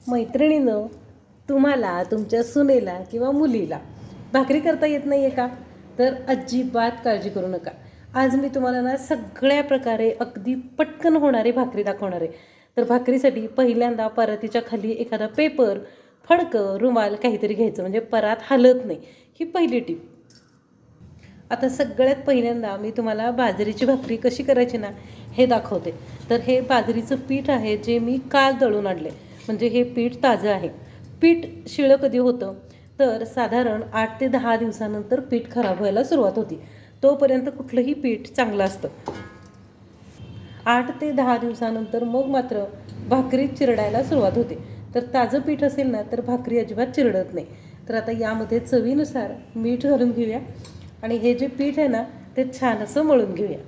मैत्रिणीनं, तुम्हाला तुमच्या सुनेला किंवा मुलीला भाकरी करता येत नाही आहे का? तर अजिबात काळजी करू नका. आज मी तुम्हाला ना सगळ्या प्रकारे अगदी पटकन होणारी भाकरी दाखवणार आहे. तर भाकरीसाठी पहिल्यांदा परातीच्या खाली एखादा पेपर, फडकं, रुमाल काहीतरी घ्यायचं, म्हणजे परात हलत नाही. ही पहिली टीप. आता सगळ्यात पहिल्यांदा मी तुम्हाला बाजरीची भाकरी कशी करायची ना हे दाखवते. तर हे बाजरीचं पीठ आहे, जे मी काल दळून आणले, म्हणजे हे पीठ ताजं आहे. पीठ शिळं कधी होतं तर साधारण 8 ते 10 दिवसानंतर पीठ खराब व्हायला सुरुवात होती. तोपर्यंत कुठलंही पीठ चांगलं असतं. 8 ते 10 दिवसानंतर मग मात्र भाकरी चिरडायला सुरुवात होते. तर ताजं पीठ असेल ना तर भाकरी अजिबात चिरडत नाही. तर आता यामध्ये चवीनुसार मीठ घालून घेऊया आणि हे जे पीठ आहे ना ते छान असं मळून घेऊया.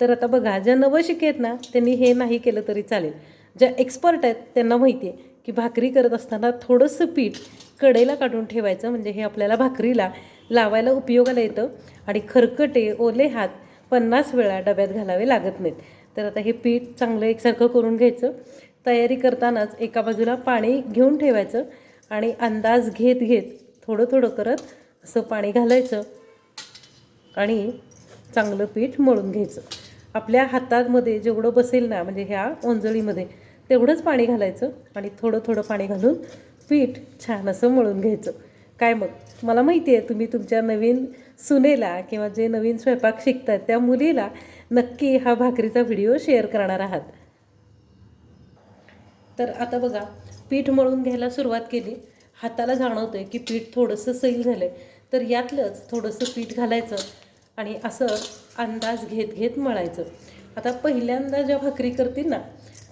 तर आता बघा, ज्या नवशिके आहेत ना त्यांनी हे नाही केलं तरी चालेल. ज्या एक्सपर्ट आहेत त्यांना माहिती आहे की भाकरी करत असताना थोडंसं पीठ कडेला काढून ठेवायचं, म्हणजे हे आपल्याला भाकरीला लावायला उपयोगाला येतं आणि खरकटे ओले हात 50 वेळा डब्यात घालावे लागत नाहीत. तर आता हे पीठ चांगलं एकसारखं करून घ्यायचं. तयारी करतानाच एका बाजूला पाणी घेऊन ठेवायचं आणि अंदाज घेत घेत थोडं थोडं करत असं पाणी घालायचं आणि चांगलं पीठ मळून घ्यायचं. आपल्या हातामध्ये जेवढं बसेल ना, म्हणजे ह्या ओंजळीमध्ये तेवढंच पाणी घालायचं आणि थोडं थोडं पाणी घालून पीठ छान असं मळून घ्यायचं. काय मग, मला माहिती आहे तुम्ही तुमच्या नवीन सुनेला किंवा जे नवीन स्वयंपाक शिकतात त्या मुलीला नक्की हा भाकरीचा व्हिडिओ शेअर करणार आहात. तर आता बघा, पीठ मळून घ्यायला सुरुवात केली. हाताला जाणवतं आहे की पीठ थोडंसं सैल झालं आहे. तर यातलंच थोडंसं पीठ घालायचं आणि असं अंदाज घेत घेत मळायचं. आता पहिल्यांदा ज्या भाकरी करतील ना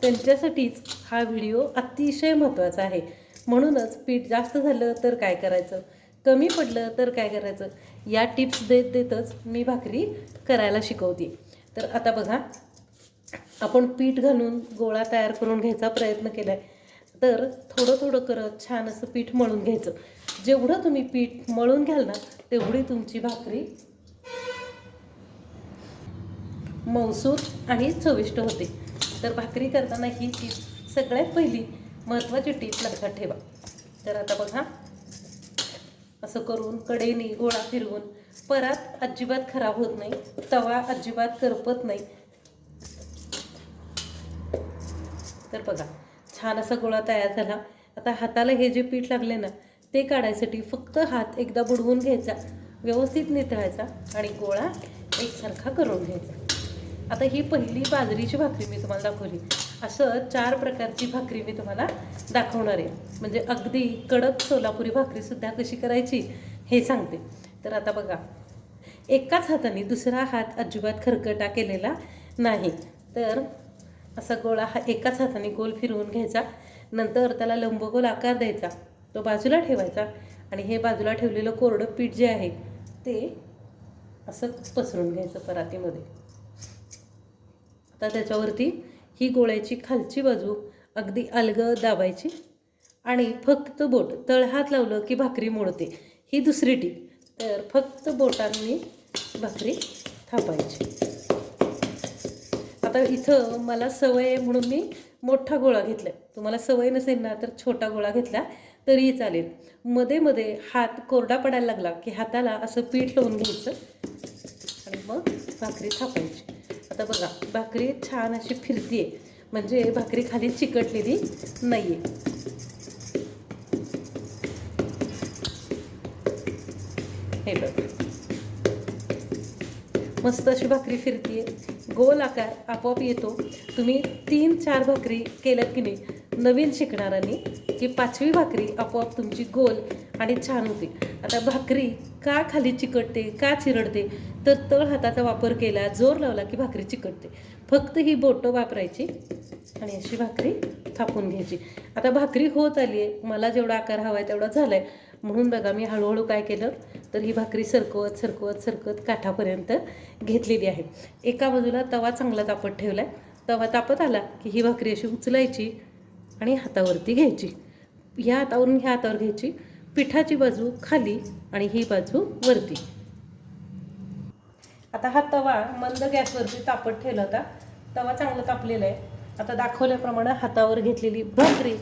त्यांच्यासाठीच हा व्हिडिओ अतिशय महत्त्वाचा आहे. म्हणूनच पीठ जास्त झालं तर काय करायचं, कमी पडलं तर काय करायचं, या टिप्स देत देतच मी भाकरी करायला शिकवते. तर आता बघा, आपण पीठ घालून गोळा तयार करून घ्यायचा प्रयत्न केला आहे. तर थोडं थोडं करत छान असं पीठ मळून घ्यायचं. जेवढं तुम्ही पीठ मळून घ्याल ना तेवढी तुमची भाकरी मऊसूत आणि चविष्ट होते. तर भाकरी करताना ही टीप, सगळ्यात पहिली महत्त्वाची टीप लक्षात ठेवा. तर आता बघा, असं करून कडेने गोळा फिरवून, परात अजिबात खराब होत नाही, तवा अजिबात करपत नाही. तर बघा, छान असा गोळा तयार झाला. आता हाताला हे जे पीठ लागले ना ते काढायसाठी फक्त हात एकदा बुडवून घ्यायचा, व्यवस्थित नितळायचा आणि गोळा एकसारखा करून घ्यायचा. आता ही पहिली बाजरीची भाकरी मी तुम्हाला दाखवली. असं 4 प्रकारची भाकरी मी तुम्हाला दाखवणार आहे, म्हणजे अगदी कडक सोलापुरी भाकरीसुद्धा कशी करायची हे सांगते. तर आता बघा, एकाच हाताने दुसरा हात अजिबात खरकटा केलेला नाही. तर असा गोळा हा एकाच हाताने गोल फिरवून घ्यायचा. नंतर त्याला लंबगोल आकार द्यायचा, तो बाजूला ठेवायचा आणि हे बाजूला ठेवलेलं कोरडं पीठ जे आहे ते असं पसरून घ्यायचं परातीमध्ये. आता त्याच्यावरती ही गोळ्याची खालची बाजू अगदी अलगद दाबायची आणि फक्त बोट तळहात लावलं की भाकरी मोडते. ही दुसरी टीप. तर फक्त बोटांनी भाकरी थापायची. आता इथं मला सवय आहे म्हणून मी मोठा गोळा घेतला. तुम्हाला सवय नसेल ना तर छोटा गोळा घेतला तरीही चालेल. मध्ये मध्ये हात कोरडा पडायला लागला की हाताला असं पीठ लावून घ्यायचं आणि मग भाकरी थापायची. आता बघा, भाकरी छान अशी फिरतीये, म्हणजे भाकरी खाली चिकटलेली नाहीये. हे बघ, मस्त अशी भाकरी फिरतीये, गोल आकार आपोआप येतो. तुम्ही 3-4 भाकरी केल्यात की नाही नवीन शिकणाऱ्यांनी, की 5वी भाकरी आपोआप तुमची गोल आणि छान होते. आता भाकरी का खाली चिकटते, का चिरडते, तर तळ हाताचा वापर केला, जोर लावला की भाकरी चिकटते. फक्त ही बोटं वापरायची आणि अशी भाकरी थापून घ्यायची. आता भाकरी होत आली आहे, मला जेवढा आकार हवा आहे तेवढा झाला आहे. म्हणून बघा, मी हळूहळू काय केलं तर ही भाकरी सरकवत सरकवत सरकत काठापर्यंत घेतलेली आहे. एका बाजूला तवा चांगला तापत ठेवला आहे. तवा तापत आला की ही भाकरी अशी उचलायची आणि हातावरती घ्यायची. ह्या हातावरून ह्या हातावर घ्यायची. पिठाची बाजू खाली आणि ही बाजू वरती. आता हा तवा मंद गॅसवरती तापत ठेवला होता. तवा चांगला तापलेला आहे. आता दाखवल्याप्रमाणे हातावर घेतलेली भाकरी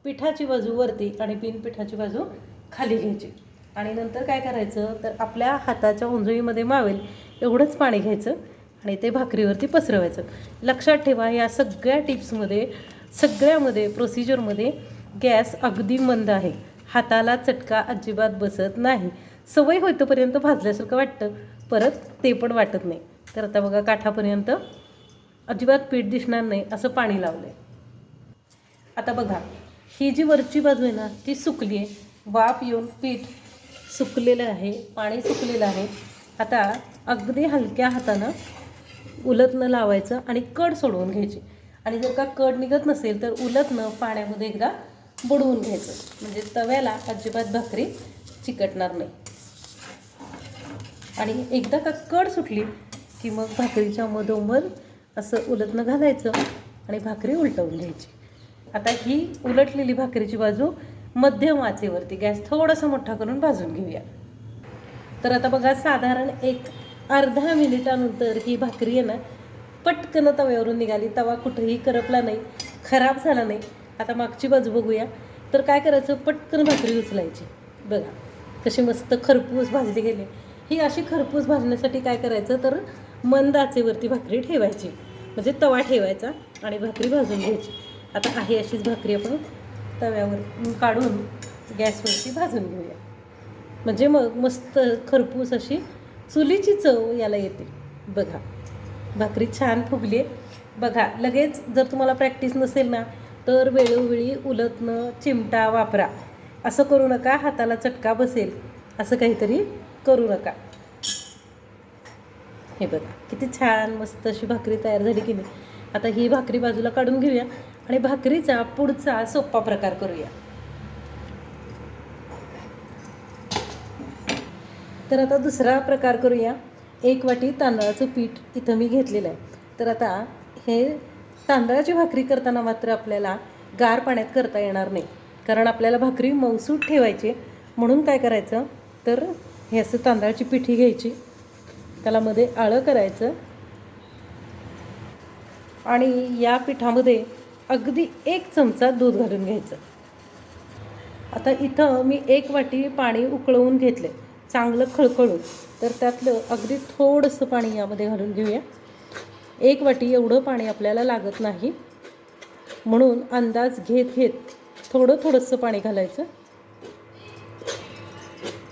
पिठाची बाजू वरती आणि बिनपिठाची बाजू खाली घ्यायची आणि नंतर काय करायचं तर आपल्या हाताच्या उंजळीमध्ये मावेल एवढंच पाणी घ्यायचं आणि ते भाकरीवरती पसरवायचं. लक्षात ठेवा या सगळ्या टिप्समध्ये सगळ्यामध्ये प्रोसिजरमध्ये गॅस अगदी मंद आहे. हाताला चटका अजिबात बसत नाही. सवय होईतोपर्यंत भाजल्यासारखं वाटतं, परत ते पण वाटत नाही. तर आता बघा काठापर्यंत अजिबात पीठ दिसणार नाही असं पाणी लावलं आहे. आता बघा ही जी वरची बाजू आहे ना ती सुकली आहे. वाफ येऊन पीठ सुकलेलं आहे, पाणी सुकलेलं आहे. आता अगदी हलक्या हातानं उलटनं लावायचं आणि कड सोडवून घ्यायची आणि जर का कड निघत नसेल तर उलटनं पाण्यामध्ये एकदा बुडवून घ्यायचं म्हणजे तव्याला अजिबात भाकरी चिकटणार नाही. आणि एकदा का कड सुटली की मग भाकरीच्या मधोमध असं उलटनं घालायचं आणि भाकरी उलटवून घ्यायची. आता ही उलटलेली भाकरीची बाजू मध्यम आचेवरती गॅस थोडासा मोठा करून भाजून घेऊया. तर आता बघा साधारण एक अर्धा मिनिटानंतर ही भाकरी आहे ना पटकन तव्यावरून निघाली. तवा कुठेही करपला नाही, खराब झाला नाही. आता मागची बाजू बघूया. तर काय करायचं, पटकन भाकरी उचलायची. बघा कशी मस्त खरपूस भाजली गेली. ही अशी खरपूस भाजण्यासाठी काय करायचं तर मंद आचेवरती भाकरी ठेवायची म्हणजे तवा ठेवायचा आणि भाकरी भाजून घ्यायची. आता आहे अशीच भाकरी आपण तव्यावर काढून गॅसवरती भाजून घेऊया म्हणजे मग मस्त खरपूस अशी चुलीची चव याला येते. बघा भाकरी छान फुगली आहे. बघा लगेच जर तुम्हाला प्रॅक्टिस नसेल ना तर वेळोवेळी उलटणं चिमटा वापरा. असं करू नका हाताला चटका बसेल असं काहीतरी करू नका. हे बघा किती छान मस्त अशी भाकरी तयार झाली की नाही. आता ही भाकरी बाजूला काढून घेऊया आणि भाकरीचा पुढचा सोपा प्रकार करूया. तर आता दुसरा प्रकार करूया. 1 वाटी तांदळाचं पीठ इथं मी घेतलेलं आहे. तर आता हे तांदळाची भाकरी करताना मात्र आपल्याला गार पाण्यात करता येणार नाही कारण आपल्याला भाकरी मऊसूत ठेवायची. म्हणून काय करायचं तर हे असं तांदळाची पिठी घ्यायची, त्याला मध्ये आळं करायचं आणि या पिठामध्ये अगदी 1 चमचा दूध घालून घ्यायचं. आता इथं मी 1 वाटी पाणी उकळवून घेतले चांगलं खळखळून. तर त्यातलं अगदी थोडंसं पाणी यामध्ये घालून घेऊया. 1 वाटी एवढं पाणी आपल्याला लागत नाही म्हणून अंदाज घेत घेत थोडंसं पाणी घालायचं.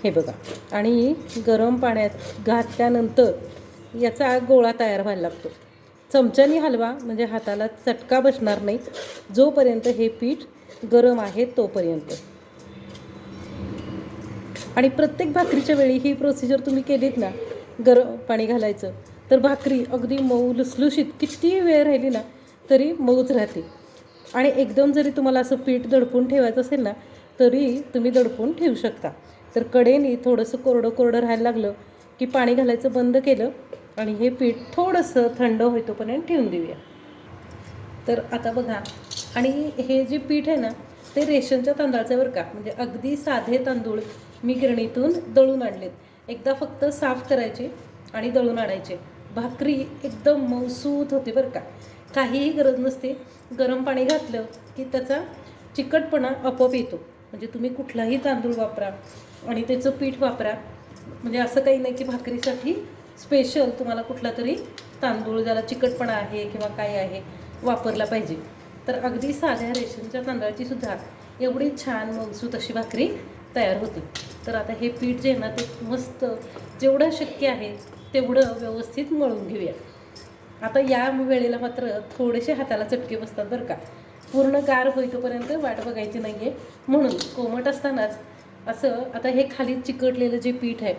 हे बघा आणि गरम पाण्यात घातल्यानंतर याचा गोळा तयार व्हायला लागतो. चमच्याने हलवा म्हणजे हाताला चटका बसणार नाही जोपर्यंत हे पीठ गरम आहे तोपर्यंत. आणि प्रत्येक भाकरीच्या वेळी ही प्रोसिजर तुम्ही केलीत ना गरम पाणी घालायचं तर भाकरी अगदी मऊ लुसलुशीत किती वेळ राहिली ना तरी मऊच राहते. आणि एकदम जरी तुम्हाला असं पीठ दडपून ठेवायचं असेल ना तरी तुम्ही दडपून ठेवू शकता. तर कडेने थोडंसं कोरडं राहायला लागलं की पाणी घालायचं बंद केलं आणि हे पीठ थोडंसं थंड होईतोपर्यंत ठेवून देऊया. तर आता बघा आणि हे जे पीठ आहे ना ते रेशनच्या तांदळाचं बरं का म्हणजे अगदी साधे तांदूळ मी गिरणीतून दळून आणलेत. एकदा फक्त साफ करायचे आणि दळून आणायचे. भाकरी एकदम मऊसूत होते बरं का, काहीही गरज नसते. गरम पाणी घातलं की त्याचा चिकटपणा आपोआप येतो. म्हणजे तुम्ही कुठलाही तांदूळ वापरा आणि त्याचं पीठ वापरा. म्हणजे असं काही नाही की भाकरीसाठी स्पेशल तुम्हाला कुठला तरी तांदूळ ज्याला चिकटपणा आहे किंवा काय आहे वापरला पाहिजे. तर अगदी साध्या रेशनच्या तांदळाची सुद्धा एवढी छान मऊसूत अशी भाकरी तयार होते. तर आता हे पीठ जे आहे ना ते मस्त जेवढं शक्य आहे तेवढं व्यवस्थित मळून घेऊया. आता या वेळेला मात्र थोडेसे हाताला चटके बसतात बरं का. पूर्ण गार होईतोपर्यंत वाट बघायची नाही आहे. म्हणून कोमट असतानाच असं आता हे खाली चिकटलेलं जे पीठ आहे,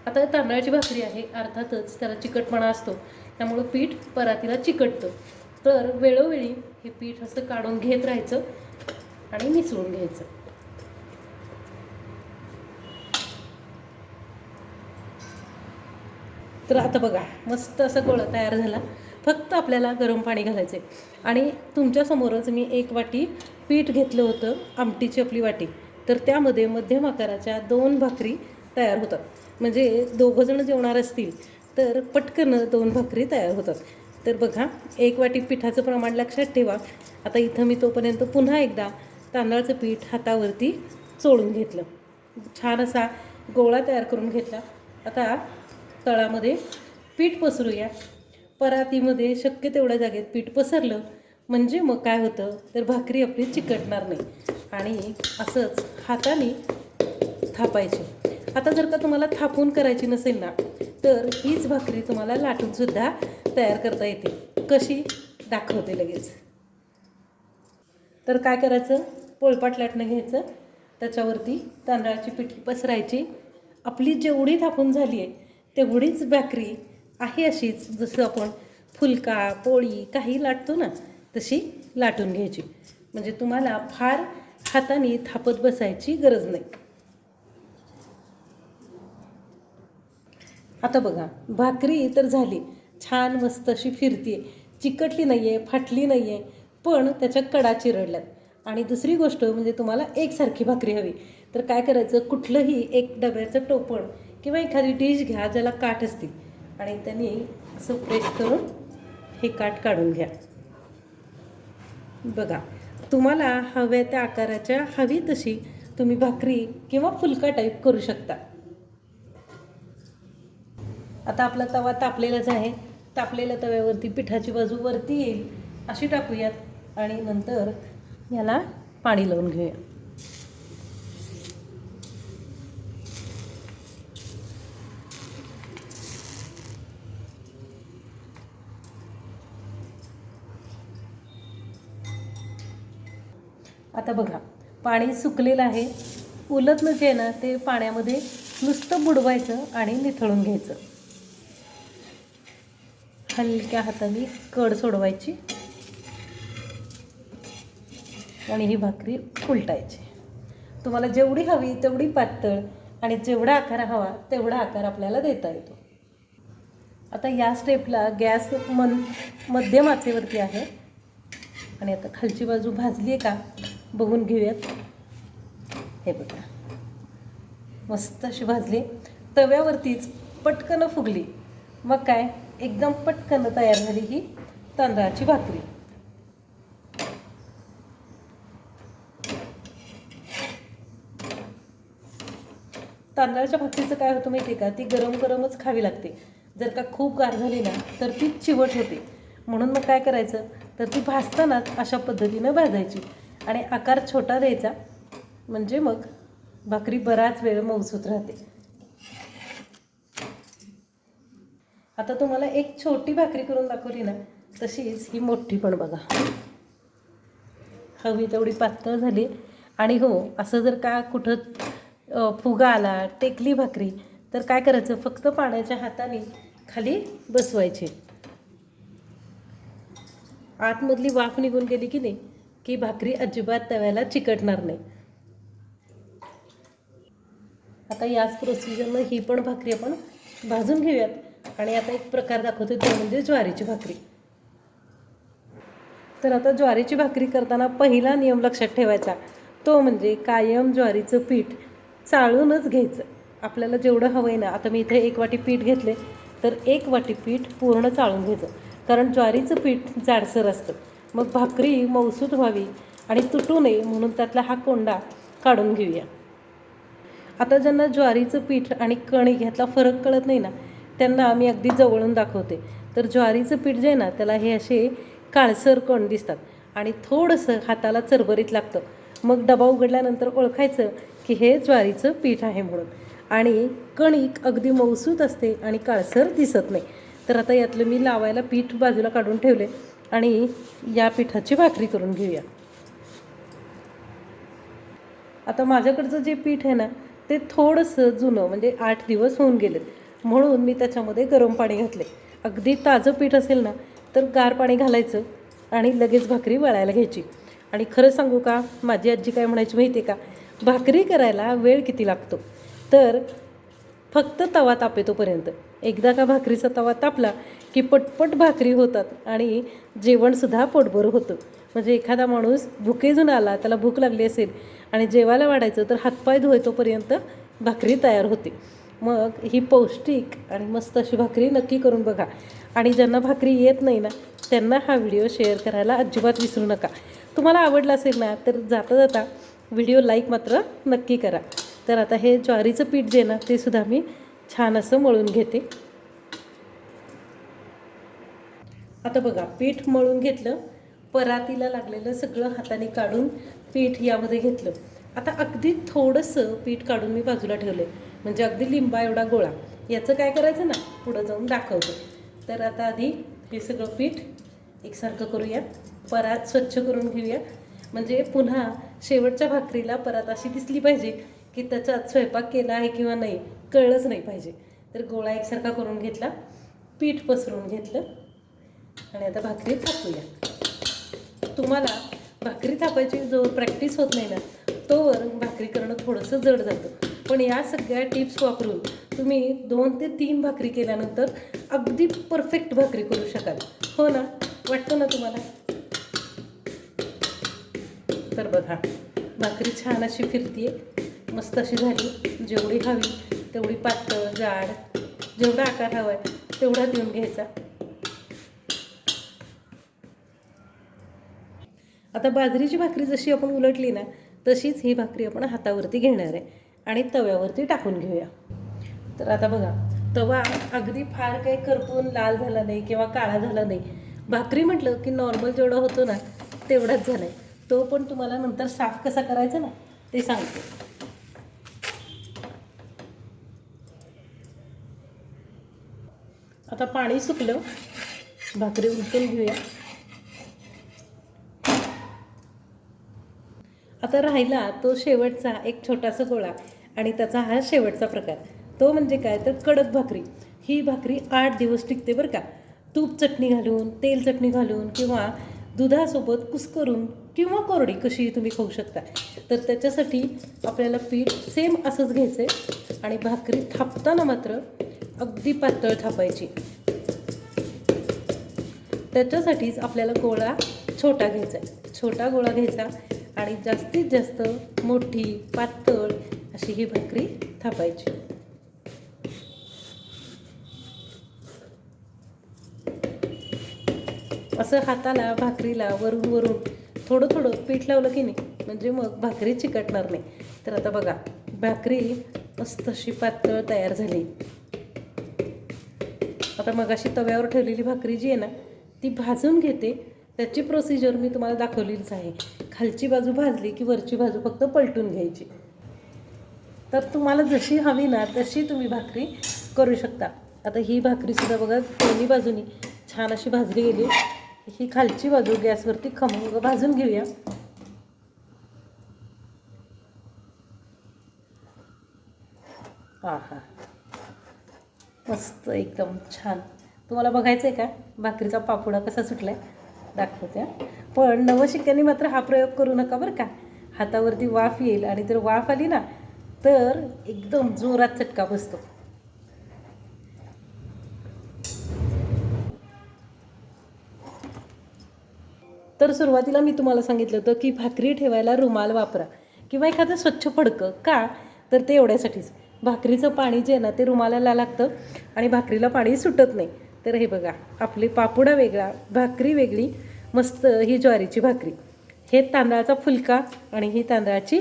आता तांदळाची भाकरी आहे अर्थातच त्याला चिकटपणा असतो त्यामुळं पीठ परातीला चिकटतं. तर वेळोवेळी हे पीठ असं काढून घेत राहायचं आणि मिसळून घ्यायचं. तर आता बघा मस्त असा गोळा तयार झाला. फक्त आपल्याला गरम पाणी घालायचं आहे आणि तुमच्यासमोरच मी 1 वाटी पीठ घेतलं होतं आमटीची आपली वाटी. तर त्यामध्ये मध्यम आकाराच्या 2 भाकरी तयार होतात. म्हणजे 2 जण जेवणार असतील तर पटकन 2 भाकरी तयार होतात. तर बघा, 1 वाटी पिठाचं प्रमाण लक्षात ठेवा. आता इथं मी तोपर्यंत पुन्हा एकदा तांदळाचं पीठ हातावरती चोळून घेतलं. छान असा गोळा तयार करून घेतला. आता तळामध्ये पीठ पसरूया. परातीमध्ये शक्य तेवढ्या जागेत पीठ पसरलं म्हणजे मग काय होतं, तर भाकरी आपली चिकटणार नाही आणि असंच हाताने थापायची. आता जर का तुम्हाला थापून करायची नसेल ना, तर हीच भाकरी तुम्हाला लाटूनसुद्धा तयार करता येते. कशी दाखवते लगेच. तर काय करायचं, पोळपाट लाटणं घ्यायचं, त्याच्यावरती तांदळाची पिठी पसरायची. आपली जेवढी थापून झाली आहे तेवढीच भाकरी आहे अशीच, जसं आपण फुलका पोळी काही लाटतो ना तशी लाटून घ्यायची. म्हणजे तुम्हाला फार हाताने थापत बसायची गरज नाही. आता बघा, भाकरी तर झाली, छान मस्त अशी फिरते, चिकटली नाही आहे, फाटली नाही आहे, पण त्याच्या कडा चिरडल्यात. आणि दुसरी गोष्ट म्हणजे तुम्हाला एकसारखी भाकरी हवी तर काय करायचं, कुठलंही एक डब्याचं टोपण किंवा एखादी डिश घ्या ज्याला काठ असतील आणि त्यांनी असं प्रेस करून हे काठ काढून घ्या. बघा, तुम्हाला हव्या त्या आकाराच्या हवी तशी तुम्ही भाकरी किंवा फुलका टाईप करू शकता. आता आपला तवा तापलेलाच आहे. तापलेल्या तव्यावरती पिठाची बाजू वरती येईल अशी टाकूयात आणि नंतर याला पाणी लावून घेऊया. आता बघा, पाणी सुकलेलं आहे. उलटणं जे आहे ना ते पाण्यामध्ये नुसतं बुडवायचं आणि निथळून घ्यायचं. हलक्या हाताने कड सोडवायची आणि ही भाकरी उलटायची. तुम्हाला जेवढी हवी तेवढी पातळ आणि जेवढा आकार हवा तेवढा आकार आपल्याला देता येतो. आता या स्टेपला गॅस मध्यम आचेवरती आहे आणि आता खालची बाजू भाजली आहे का बघून घेऊयात. हे बघा, मस्त अशी भाजली, तव्यावरतीच पटकन फुगली. मग काय, एकदम पटकन तयार झाली ही तांदळाची भाकरी. तांदळाच्या भाकरीचं काय होतं माहिती आहे का, ती गरम गरमच खावी लागते. जर का खूप गार झाली ना तर ती चिवट होते. म्हणून मग काय करायचं, तर ती भाजतानाच अशा पद्धतीनं भाजायची आणि आकार छोटा द्यायचा, म्हणजे मग भाकरी बराच वेळ मऊसूत राहते. आता तुम्हाला एक छोटी भाकरी करून दाखवली ना तशीच ही मोठी पण बघा, हवी तेवढी पातळ झाली. आणि हो, असं जर का कुठं फुगा आला, टेकली भाकरी, तर काय करायचं, फक्त पाण्याच्या हाताने खाली बसवायचे. आतमधली वाफ निघून गेली की नाही की भाकरी अजिबात तव्याला चिकटणार नाही. आता याच प्रोसिजरनं ही पण भाकरी आपण भाजून घेऊयात. आणि आता एक प्रकार दाखवते, तो म्हणजे ज्वारीची भाकरी. तर आता ज्वारीची भाकरी करताना पहिला नियम लक्षात ठेवायचा, तो म्हणजे कायम ज्वारीचं पीठ चाळूनच घ्यायचं. आपल्याला जेवढं हवं आहे ना, आता मी इथे 1 वाटी पीठ घेतले तर 1 वाटी पीठ पूर्ण चाळून घ्यायचं, कारण ज्वारीचं पीठ जाडसर असतं. मग भाकरी मऊसूत व्हावी आणि तुटू नये म्हणून त्यातला हा कोंडा काढून घेऊया. आता ज्यांना ज्वारीचं पीठ आणि कणिक ह्यातला फरक कळत नाही ना, त्यांना आम्ही अगदी जवळून दाखवते. तर ज्वारीचं पीठ जे आहे ना त्याला हे असे काळसर कण दिसतात आणि थोडंसं हाताला चरबरीत लागतं. मग डबा उघडल्यानंतर ओळखायचं की हे ज्वारीचं पीठ आहे म्हणून. आणि कणिक अगदी मऊसूत असते आणि काळसर दिसत नाही. तर आता यातलं मी लावायला पीठ बाजूला काढून ठेवले आणि या पिठाची भाकरी करून घेऊया. आता माझ्याकडचं जे पीठ आहे ना ते थोडंसं जुनं, म्हणजे 8 दिवस होऊन गेलेत, म्हणून मी त्याच्यामध्ये गरम पाणी घातले. अगदी ताजं पीठ असेल ना तर गार पाणी घालायचं आणि लगेच भाकरी वळायला घ्यायची. आणि खरं सांगू का, माझी आजी काय म्हणायची माहिती आहे का, भाकरी करायला वेळ किती लागतो, तर फक्त तवा तापेतोपर्यंत. एकदा का भाकरीचा तवा तापला की पटपट भाकरी होतात आणि जेवणसुद्धा पोटभर होतं. म्हणजे एखादा माणूस भुकेजून आला, त्याला भूक लागली असेल आणि जेवायला वाढायचं तर हातपाय धुतोपर्यंत भाकरी तयार होते. मग ही पौष्टिक आणि मस्त अशी भाकरी नक्की करून बघा. आणि ज्यांना भाकरी येत नाही ना त्यांना हा व्हिडिओ शेअर करायला अजिबात विसरू नका. तुम्हाला आवडला असेल ना तर जाता जाता व्हिडिओ लाईक मात्र नक्की करा. तर आता हे ज्वारीचं पीठ जे ना ते सुद्धा मी छान असं मळून घेते. आता बघा पीठ मळून घेतलं, परातीला लागलेलं सगळं हाताने काढून पीठ यामध्ये घेतलं. आता अगदी थोडंसं पीठ काढून मी बाजूला ठेवलं आहे, म्हणजे अगदी लिंबा एवढा गोळा. याचं काय करायचं ना पुढं जाऊन दाखवते. तर आता आधी हे सगळं पीठ एकसारखं करूया, परात स्वच्छ करून घेऊया. म्हणजे पुन्हा शेवटच्या भाकरीला परात अशी दिसली पाहिजे की त्याच्यात स्वयंपाक केला आहे किंवा नाही कळलंच नाही पाहिजे. तर गोळा एकसारखा करून घेतला, पीठ पसरून घेतलं आणि आता भाकरी थापूया. तुम्हाला भाकरी थापायची जो प्रॅक्टिस होत नाही ना तोवर भाकरी करणं थोडंसं जड जातं. पण या सगळ्या टिप्स वापरून तुम्ही 2 ते 3 भाकरी केल्यानंतर अगदी परफेक्ट भाकरी करू शकाल. हो ना, वाटतं ना तुम्हाला? तर बघा भाकरी छान अशी फिरतीये, मस्त अशी झाली. जेवढी हवी तेवढी पातळ जाड जेवढा आकार हवा आहे तेवढा देऊन घ्यायचा. आता बाजरीची भाकरी जशी आपण उलटली ना तशीच ही भाकरी आपण हातावरती घेणार आहे आणि तव्यावरती टाकून घेऊया. तर आता बघा तवा अगदी फार काही करपून लाल झाला नाही किंवा काळा झाला नाही. भाकरी म्हटलं की नॉर्मल जेवढा होतो ना तेवढाच झाला आहे. तो पण तुम्हाला नंतर साफ कसा करायचा ना ते सांगते. आता पाणी सुकलं, भाकरी उलटून घेऊया. आता राहिला तो शेवटचा एक छोटासा गोळा आणि त्याचा हा शेवटचा प्रकार. तो म्हणजे काय तर कडक भाकरी. ही भाकरी 8 दिवस टिकते बरं का. तूप चटणी घालून, तेल चटणी घालून किंवा दुधासोबत कुस्करून किंवा कोरडी कशीही तुम्ही खाऊ शकता. तर त्याच्यासाठी आपल्याला पीठ सेम असंच घ्यायचं आहे आणि भाकरी थापताना मात्र अगदी पातळ थापायची. त्याच्यासाठीच आपल्याला गोळा छोटा घ्यायचा आहे. छोटा गोळा घ्यायचा आणि जास्तीत जास्त मोठी पातळ अशी ही भाकरी थापायची. असं हाताला भाकरीला वरून वरून थोडं थोडं पीठ लावलं की नाही म्हणजे मग भाकरी चिकटणार नाही. तर आता बघा भाकरी मस्त अशी पातळ तयार झाली. आता मगाशी तव्यावर ठेवलेली भाकरी जी आहे ना ती भाजून घेते. त्याची प्रोसिजर मी तुम्हाला दाखवलीच आहे. खालची बाजू भाजली की वरची बाजू फक्त पलटून घ्यायची. तर तुम्हाला जशी हवी ना तशी तुम्ही भाकरी करू शकता. आता ही भाकरीसुद्धा बघा दोन्ही बाजूनी छान अशी भाजली गेली. ही खालची बाजू गॅसवरती खमंग भाजून घेऊया. हा हा मस्त एकदम छान. तुम्हाला बघायचं आहे का भाकरीचा पापुडा कसा सुटला आहे? दाखवते. पण नवशिक्यांनी मात्र हा प्रयोग करू नका बरं का. हातावरती वाफ येईल आणि जर वाफ आली ना तर एकदम जोरात चटका बसतो. तर सुरुवातीला मी तुम्हाला सांगितलं होतं की भाकरी ठेवायला रुमाल वापरा किंवा एखादं स्वच्छ फडकं. का तर ते एवढ्यासाठीच भाकरीचं पाणी जे आहे ना ते रुमालाला लागतं आणि भाकरीला पाणी सुटत नाही. तर हे बघा आपली पापुडा वेगळा, भाकरी वेगळी. मस्त ही ज्वारीची भाकरी, हे तांदळाचा फुलका आणि ही तांदळाची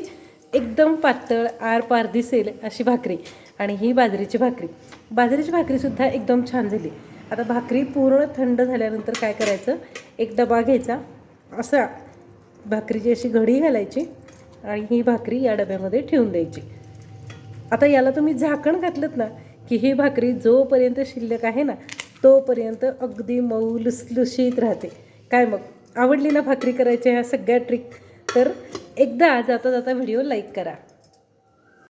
एकदम पातळ आरपार दिसेल अशी भाकरी आणि ही बाजरीची भाकरी. बाजरीची भाकरीसुद्धा एकदम छान झाली. आता भाकरी पूर्ण थंड झाल्यानंतर काय करायचं, एक डबा घ्यायचा, असा भाकरीची अशी घडी घालायची आणि ही भाकरी या डब्यामध्ये ठेवून द्यायची. आता याला तुम्ही झाकण घातलं ना की ही भाकरी जोपर्यंत शिल्लक आहे ना तोपर्यंत अगदी मऊ लुसलुशीत राहते. काय मग आवडली ना भाकरी करायच्या ह्या सगळ्या ट्रिक? तर एकदा जाता जाता व्हिडिओ लाईक करा.